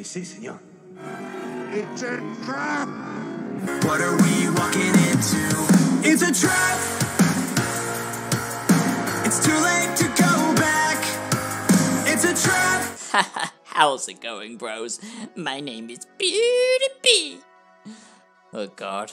Sí, señor. It's a trap! What are we walking into? It's a trap! It's too late to go back. It's a trap! How's it going, bros? My name is Beauty Bee. Oh god.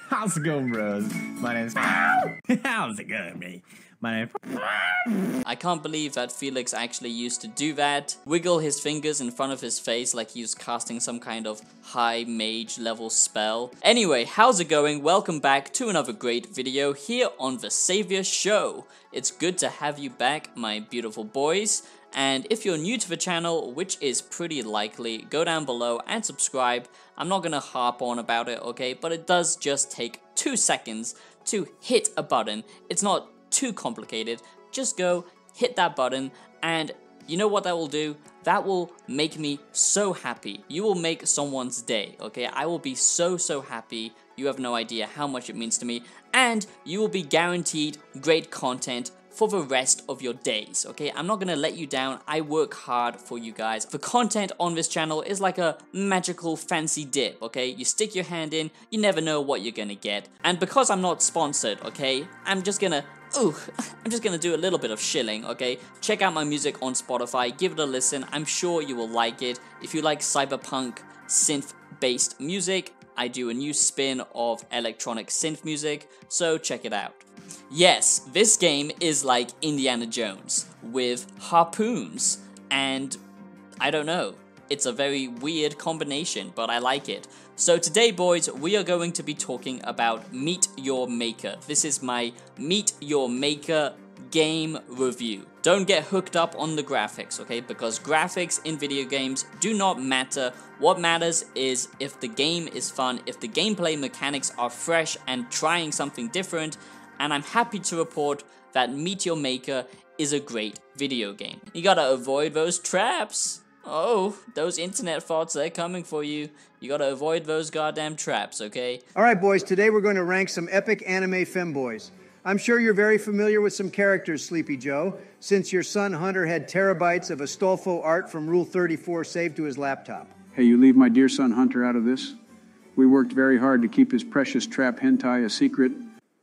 How's it going, bros? My name's How's it going, me? My name. I can't believe that Felix actually used to do that. Wiggle his fingers in front of his face like he was casting some kind of high mage level spell. Anyway, how's it going? Welcome back to another great video here on The Savior Show. It's good to have you back, my beautiful boys. And if you're new to the channel, which is pretty likely, go down below and subscribe. I'm not gonna harp on about it, okay? But it does just take 2 seconds to hit a button. It's not too complicated. Just go hit that button, and you know what that will do? That will make me so happy. You will make someone's day, okay? I will be so happy. You have no idea how much it means to me, and you will be guaranteed great content for the rest of your days, okay? I'm not gonna let you down. I work hard for you guys. The content on this channel is like a magical fancy dip, okay? You stick your hand in, you never know what you're gonna get. And because I'm not sponsored, okay, I'm just gonna do a little bit of shilling, okay? Check out my music on Spotify, give it a listen. I'm sure you will like it. If you like cyberpunk synth-based music, I do a new spin of electronic synth music, so check it out. Yes, this game is like Indiana Jones with harpoons, and I don't know, it's a very weird combination, but I like it. So today, boys, we are going to be talking about Meet Your Maker. This is my Meet Your Maker game review. Don't get hooked up on the graphics, okay? Because graphics in video games do not matter. What matters is if the game is fun, if the gameplay mechanics are fresh and trying something different. And I'm happy to report that Meet Your Maker is a great video game. You gotta avoid those traps. Oh, those internet thoughts, they're coming for you. You gotta avoid those goddamn traps, okay? All right, boys, today we're going to rank some epic anime femboys. I'm sure you're very familiar with some characters, Sleepy Joe, since your son Hunter had terabytes of Astolfo art from Rule 34 saved to his laptop. Hey, you leave my dear son Hunter out of this? We worked very hard to keep his precious trap hentai a secret.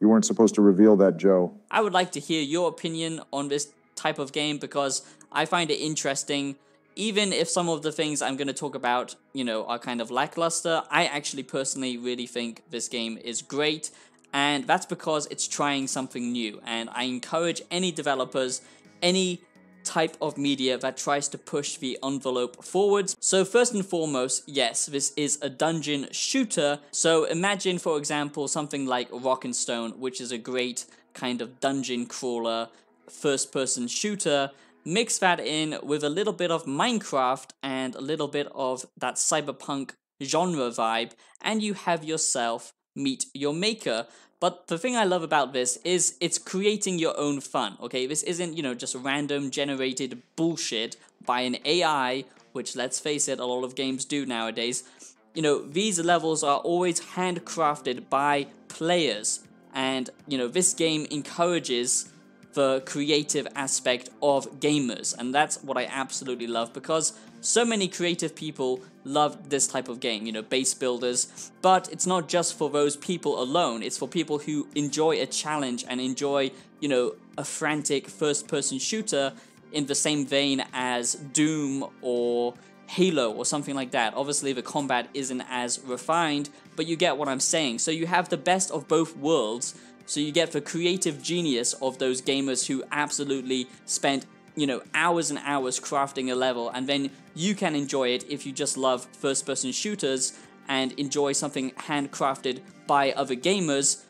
You weren't supposed to reveal that, Joe. I would like to hear your opinion on this type of game because I find it interesting. Even if some of the things I'm going to talk about, you know, are kind of lackluster, I actually personally really think this game is great. And that's because it's trying something new. And I encourage any developers, any type of media that tries to push the envelope forwards. So first and foremost, yes, this is a dungeon shooter. So imagine, for example, something like Rock and Stone, which is a great kind of dungeon crawler, first-person shooter. Mix that in with a little bit of Minecraft and a little bit of that cyberpunk genre vibe, and you have yourself Meet Your Maker. But the thing I love about this is it's creating your own fun, okay? This isn't, you know, just random generated bullshit by an AI, which, let's face it, a lot of games do nowadays. You know, these levels are always handcrafted by players. And, you know, this game encourages the creative aspect of gamers. And that's what I absolutely love, because so many creative people love this type of game, you know, base builders. But it's not just for those people alone. It's for people who enjoy a challenge and enjoy, you know, a frantic first-person shooter in the same vein as Doom or Halo or something like that. Obviously, the combat isn't as refined, but you get what I'm saying. So you have the best of both worlds. So you get the creative genius of those gamers who absolutely spent, you know, hours and hours crafting a level, and then you can enjoy it if you just love first-person shooters and enjoy something handcrafted by other gamers.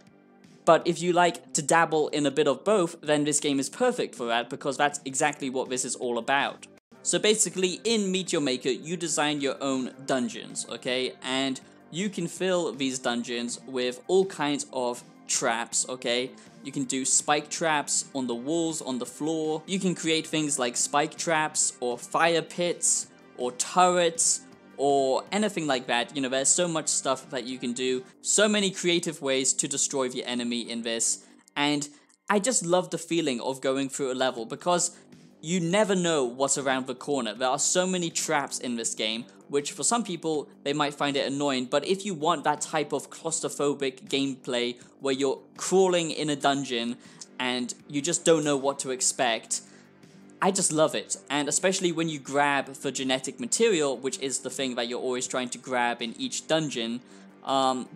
But if you like to dabble in a bit of both, then this game is perfect for that, because that's exactly what this is all about. So basically, in Meet Your Maker, you design your own dungeons, okay? And you can fill these dungeons with all kinds of traps, okay? You can do spike traps on the walls, on the floor. You can create things like spike traps or fire pits or turrets or anything like that. You know, there's so much stuff that you can do. So many creative ways to destroy the enemy in this. And I just love the feeling of going through a level, because you never know what's around the corner. There are so many traps in this game, which for some people, they might find it annoying, but if you want that type of claustrophobic gameplay where you're crawling in a dungeon and you just don't know what to expect, I just love it. And especially when you grab the genetic material, which is the thing that you're always trying to grab in each dungeon,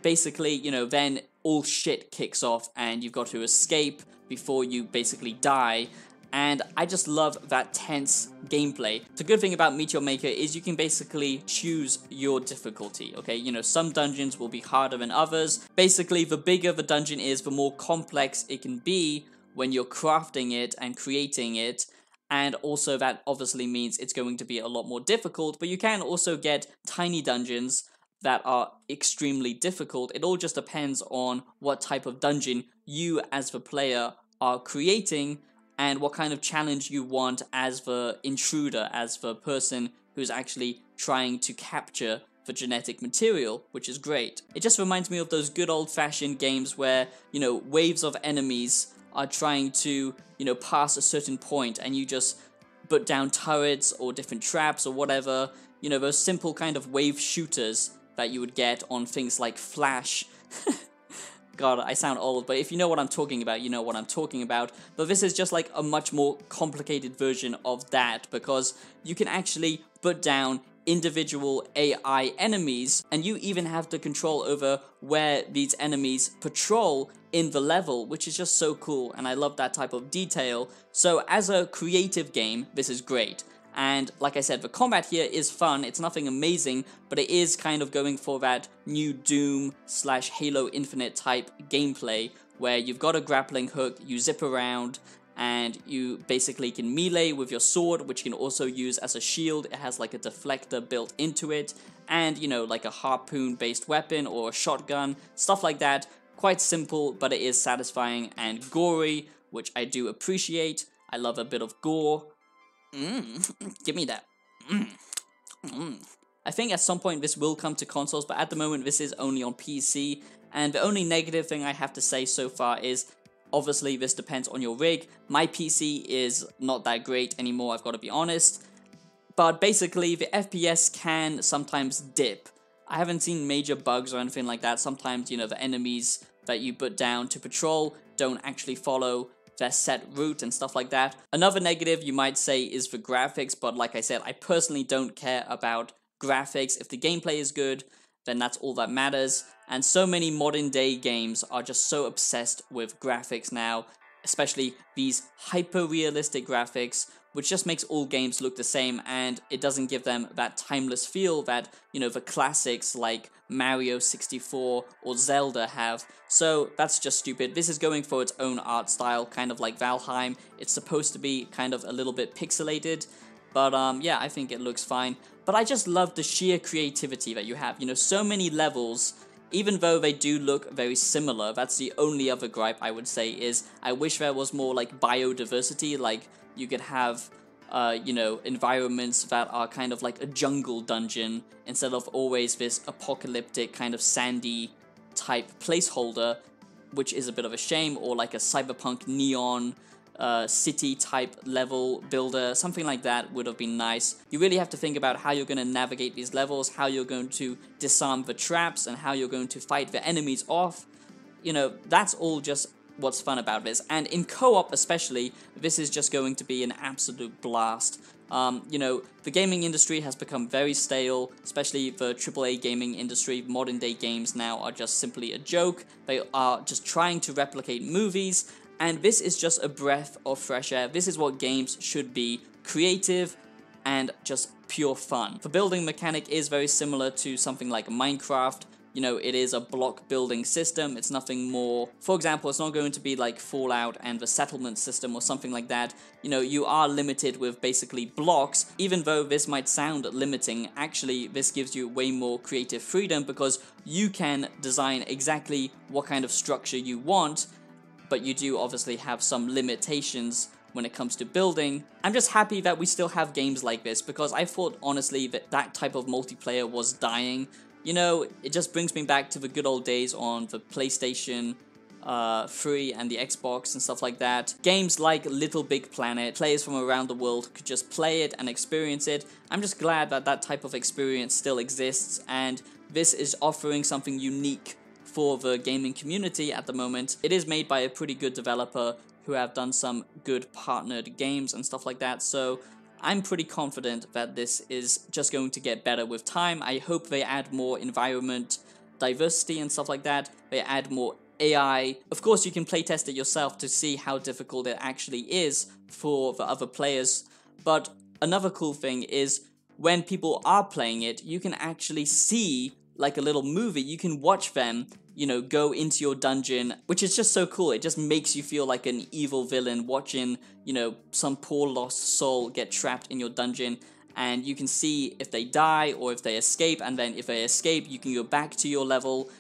basically, you know, then all shit kicks off and you've got to escape before you basically die. And I just love that tense gameplay. The good thing about Meteor Maker is you can basically choose your difficulty, okay? You know, some dungeons will be harder than others. Basically, the bigger the dungeon is, the more complex it can be when you're crafting it and creating it. And also that obviously means it's going to be a lot more difficult, but you can also get tiny dungeons that are extremely difficult. It all just depends on what type of dungeon you as the player are creating and what kind of challenge you want as the intruder, as the person who's actually trying to capture the genetic material, which is great. It just reminds me of those good old-fashioned games where, you know, waves of enemies are trying to, you know, pass a certain point and you just put down turrets or different traps or whatever, you know, those simple kind of wave shooters that you would get on things like Flash. God, I sound old, but if you know what I'm talking about, you know what I'm talking about. But this is just like a much more complicated version of that, because you can actually put down individual AI enemies, and you even have the control over where these enemies patrol in the level, which is just so cool, and I love that type of detail. So as a creative game, this is great. And like I said, the combat here is fun. It's nothing amazing, but it is kind of going for that new Doom / Halo Infinite type gameplay where you've got a grappling hook, you zip around, and you basically can melee with your sword, which you can also use as a shield. It has like a deflector built into it, and you know, like a harpoon based weapon or a shotgun, stuff like that. Quite simple, but it is satisfying and gory, which I do appreciate. I love a bit of gore. Give me that. I think at some point this will come to consoles, but at the moment this is only on PC, and the only negative thing I have to say so far is obviously this depends on your rig. My PC is not that great anymore, I've got to be honest, but basically the FPS can sometimes dip. I haven't seen major bugs or anything like that. Sometimes, you know, the enemies that you put down to patrol don't actually follow their set route and stuff like that. Another negative you might say is the graphics, but like I said, I personally don't care about graphics. If the gameplay is good, then that's all that matters. And so many modern day games are just so obsessed with graphics now, especially these hyper-realistic graphics, which just makes all games look the same, and it doesn't give them that timeless feel that, you know, the classics like Mario 64 or Zelda have. So that's just stupid. This is going for its own art style, kind of like Valheim. It's supposed to be kind of a little bit pixelated, but yeah, I think it looks fine. But I just love the sheer creativity that you have. You know, so many levels, even though they do look very similar. That's the only other gripe I would say is I wish there was more like biodiversity, like you could have you know, environments that are kind of like a jungle dungeon instead of always this apocalyptic kind of sandy type placeholder, which is a bit of a shame, or like a cyberpunk neon city type level builder. Something like that would have been nice. You really have to think about how you're going to navigate these levels, how you're going to disarm the traps, and how you're going to fight the enemies off. You know, that's all just what's fun about this, and in co-op especially, this is just going to be an absolute blast. You know, the gaming industry has become very stale, especially the AAA gaming industry. Modern day games now are just simply a joke. They are just trying to replicate movies, and this is just a breath of fresh air. This is what games should be: creative and just pure fun. The building mechanic is very similar to something like Minecraft. You know, it is a block building system, it's nothing more. For example, it's not going to be like Fallout and the settlement system or something like that. You know, you are limited with basically blocks. Even though this might sound limiting, actually this gives you way more creative freedom because you can design exactly what kind of structure you want, but you do obviously have some limitations when it comes to building. I'm just happy that we still have games like this, because I thought honestly that that type of multiplayer was dying. You know, it just brings me back to the good old days on the PlayStation free and the Xbox and stuff like that. Games like Little Big Planet, players from around the world could just play it and experience it. I'm just glad that that type of experience still exists, and this is offering something unique for the gaming community at the moment. It is made by a pretty good developer who have done some good partnered games and stuff like that, so I'm pretty confident that this is just going to get better with time. I hope they add more environment diversity and stuff like that. They add more AI. Of course, you can playtest it yourself to see how difficult it actually is for the other players. But another cool thing is when people are playing it, you can actually see like a little movie. You can watch them, you know, go into your dungeon, which is just so cool. It just makes you feel like an evil villain watching, you know, some poor lost soul get trapped in your dungeon. And you can see if they die or if they escape, and then if they escape, you can go back to your level,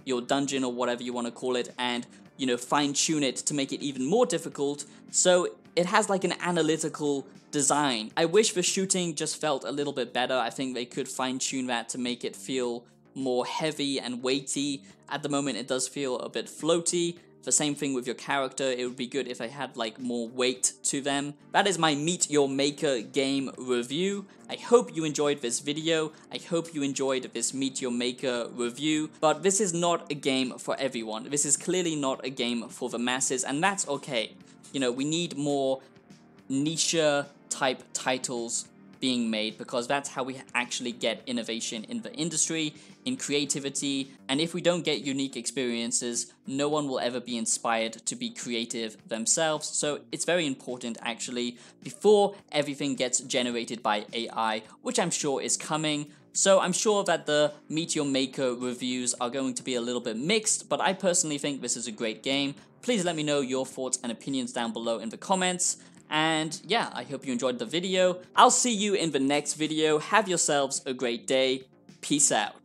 your dungeon or whatever you want to call it, and, you know, fine-tune it to make it even more difficult. So it has like an analytical design. I wish the shooting just felt a little bit better. I think they could fine-tune that to make it feel more heavy and weighty. At the moment it does feel a bit floaty. The same thing with your character. It would be good if they had like more weight to them. That is my Meet Your Maker game review. I hope you enjoyed this video. I hope you enjoyed this Meet Your Maker review. But this is not a game for everyone. This is clearly not a game for the masses, and that's okay. You know, we need more niche type titles being made, because that's how we actually get innovation in the industry, in creativity. And if we don't get unique experiences, no one will ever be inspired to be creative themselves. So it's very important actually, before everything gets generated by AI, which I'm sure is coming. So I'm sure that the Meet Your Maker reviews are going to be a little bit mixed, but I personally think this is a great game. Please let me know your thoughts and opinions down below in the comments. And yeah, I hope you enjoyed the video. I'll see you in the next video. Have yourselves a great day. Peace out.